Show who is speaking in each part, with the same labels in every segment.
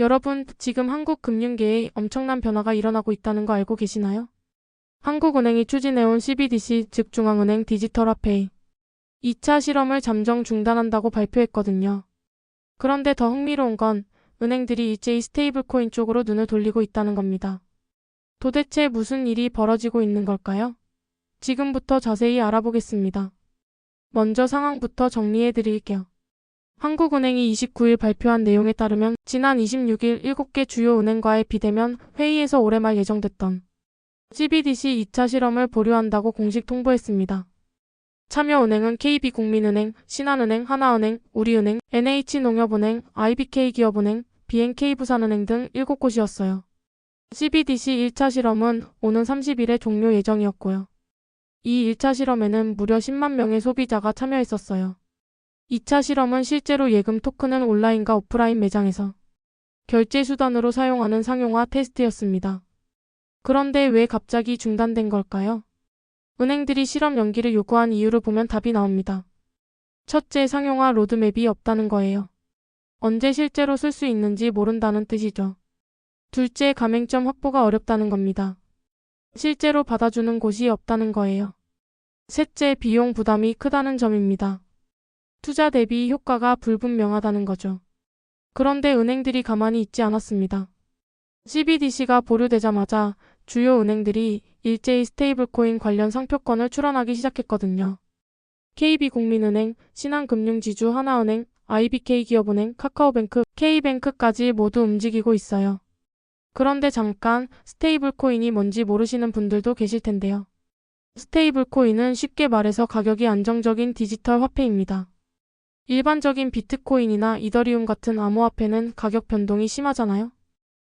Speaker 1: 여러분, 지금 한국 금융계에 엄청난 변화가 일어나고 있다는 거 알고 계시나요? 한국은행이 추진해온 CBDC, 즉 중앙은행 디지털화폐 2차 실험을 잠정 중단한다고 발표했거든요. 그런데 더 흥미로운 건 은행들이 일제히 스테이블코인 쪽으로 눈을 돌리고 있다는 겁니다. 도대체 무슨 일이 벌어지고 있는 걸까요? 지금부터 자세히 알아보겠습니다. 먼저 상황부터 정리해 드릴게요. 한국은행이 29일 발표한 내용에 따르면 지난 26일 7개 주요 은행과의 비대면 회의에서 올해 말 예정됐던 CBDC 2차 실험을 보류한다고 공식 통보했습니다. 참여은행은 KB국민은행, 신한은행, 하나은행, 우리은행, NH농협은행, IBK기업은행, BNK부산은행 등 7곳이었어요. CBDC 1차 실험은 오는 30일에 종료 예정이었고요. 이 1차 실험에는 무려 10만 명의 소비자가 참여했었어요. 2차 실험은 실제로 예금 토큰을 온라인과 오프라인 매장에서 결제 수단으로 사용하는 상용화 테스트였습니다. 그런데 왜 갑자기 중단된 걸까요? 은행들이 실험 연기를 요구한 이유를 보면 답이 나옵니다. 첫째, 상용화 로드맵이 없다는 거예요. 언제 실제로 쓸 수 있는지 모른다는 뜻이죠. 둘째, 가맹점 확보가 어렵다는 겁니다. 실제로 받아주는 곳이 없다는 거예요. 셋째, 비용 부담이 크다는 점입니다. 투자 대비 효과가 불분명하다는 거죠. 그런데 은행들이 가만히 있지 않았습니다. CBDC가 보류되자마자 주요 은행들이 일제히 스테이블코인 관련 상표권을 출원하기 시작했거든요. KB국민은행, 신한금융지주 하나은행, IBK기업은행, 카카오뱅크, K뱅크까지 모두 움직이고 있어요. 그런데 잠깐 스테이블코인이 뭔지 모르시는 분들도 계실 텐데요. 스테이블코인은 쉽게 말해서 가격이 안정적인 디지털 화폐입니다. 일반적인 비트코인이나 이더리움 같은 암호화폐는 가격 변동이 심하잖아요.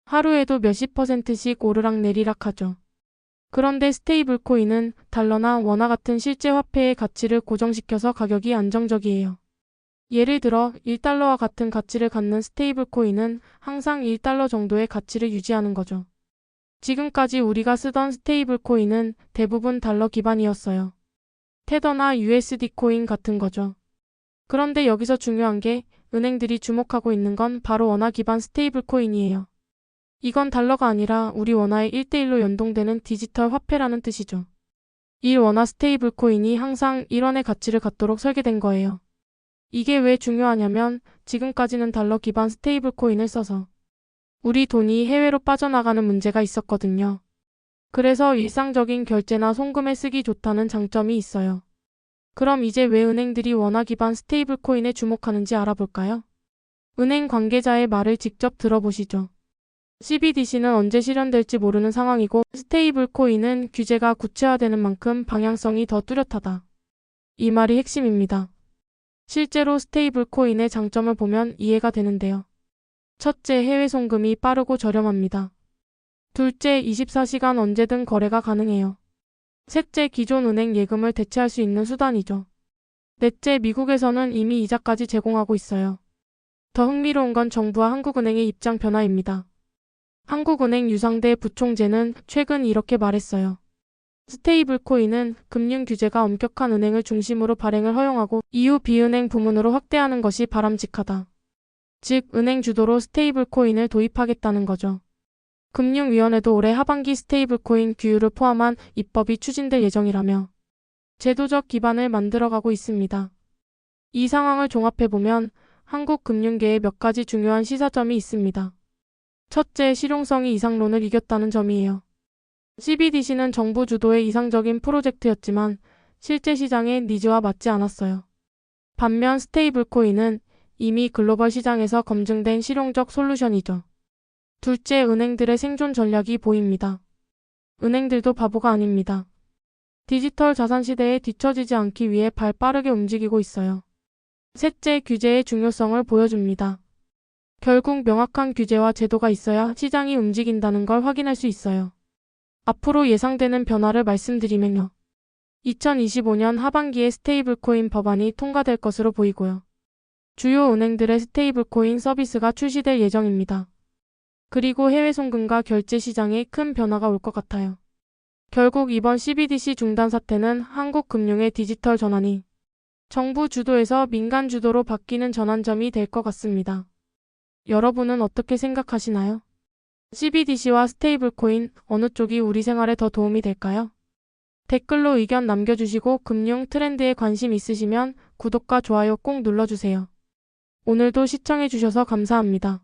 Speaker 1: 하루에도 몇십 %씩 오르락내리락 하죠. 그런데 스테이블코인은 달러나 원화 같은 실제 화폐의 가치를 고정시켜서 가격이 안정적이에요. 예를 들어 1달러와 같은 가치를 갖는 스테이블코인은 항상 1달러 정도의 가치를 유지하는 거죠. 지금까지 우리가 쓰던 스테이블코인은 대부분 달러 기반이었어요. 테더나 USD 코인 같은 거죠. 그런데 여기서 중요한 게 은행들이 주목하고 있는 건 바로 원화 기반 스테이블코인이에요. 이건 달러가 아니라 우리 원화에 1대1로 연동되는 디지털 화폐라는 뜻이죠. 1원화 스테이블코인이 항상 1원의 가치를 갖도록 설계된 거예요. 이게 왜 중요하냐면 지금까지는 달러 기반 스테이블코인을 써서 우리 돈이 해외로 빠져나가는 문제가 있었거든요. 그래서 일상적인 결제나 송금에 쓰기 좋다는 장점이 있어요. 그럼 이제 왜 은행들이 원화 기반 스테이블코인에 주목하는지 알아볼까요? 은행 관계자의 말을 직접 들어보시죠. CBDC는 언제 실현될지 모르는 상황이고 스테이블코인은 규제가 구체화되는 만큼 방향성이 더 뚜렷하다. 이 말이 핵심입니다. 실제로 스테이블코인의 장점을 보면 이해가 되는데요. 첫째, 해외 송금이 빠르고 저렴합니다. 둘째, 24시간 언제든 거래가 가능해요. 셋째, 기존 은행 예금을 대체할 수 있는 수단이죠. 넷째, 미국에서는 이미 이자까지 제공하고 있어요. 더 흥미로운 건 정부와 한국은행의 입장 변화입니다. 한국은행 유상대 부총재는 최근 이렇게 말했어요. 스테이블코인은 금융 규제가 엄격한 은행을 중심으로 발행을 허용하고 이후 비은행 부문으로 확대하는 것이 바람직하다. 즉, 은행 주도로 스테이블코인을 도입하겠다는 거죠. 금융위원회도 올해 하반기 스테이블코인 규율을 포함한 입법이 추진될 예정이라며 제도적 기반을 만들어가고 있습니다. 이 상황을 종합해보면 한국 금융계에 몇 가지 중요한 시사점이 있습니다. 첫째, 실용성이 이상론을 이겼다는 점이에요. CBDC는 정부 주도의 이상적인 프로젝트였지만 실제 시장의 니즈와 맞지 않았어요. 반면 스테이블코인은 이미 글로벌 시장에서 검증된 실용적 솔루션이죠. 둘째, 은행들의 생존 전략이 보입니다. 은행들도 바보가 아닙니다. 디지털 자산 시대에 뒤처지지 않기 위해 발 빠르게 움직이고 있어요. 셋째, 규제의 중요성을 보여줍니다. 결국 명확한 규제와 제도가 있어야 시장이 움직인다는 걸 확인할 수 있어요. 앞으로 예상되는 변화를 말씀드리면요. 2025년 하반기에 스테이블코인 법안이 통과될 것으로 보이고요. 주요 은행들의 스테이블코인 서비스가 출시될 예정입니다. 그리고 해외 송금과 결제 시장에 큰 변화가 올 것 같아요. 결국 이번 CBDC 중단 사태는 한국 금융의 디지털 전환이 정부 주도에서 민간 주도로 바뀌는 전환점이 될 것 같습니다. 여러분은 어떻게 생각하시나요? CBDC와 스테이블코인 어느 쪽이 우리 생활에 더 도움이 될까요? 댓글로 의견 남겨주시고 금융 트렌드에 관심 있으시면 구독과 좋아요 꼭 눌러주세요. 오늘도 시청해주셔서 감사합니다.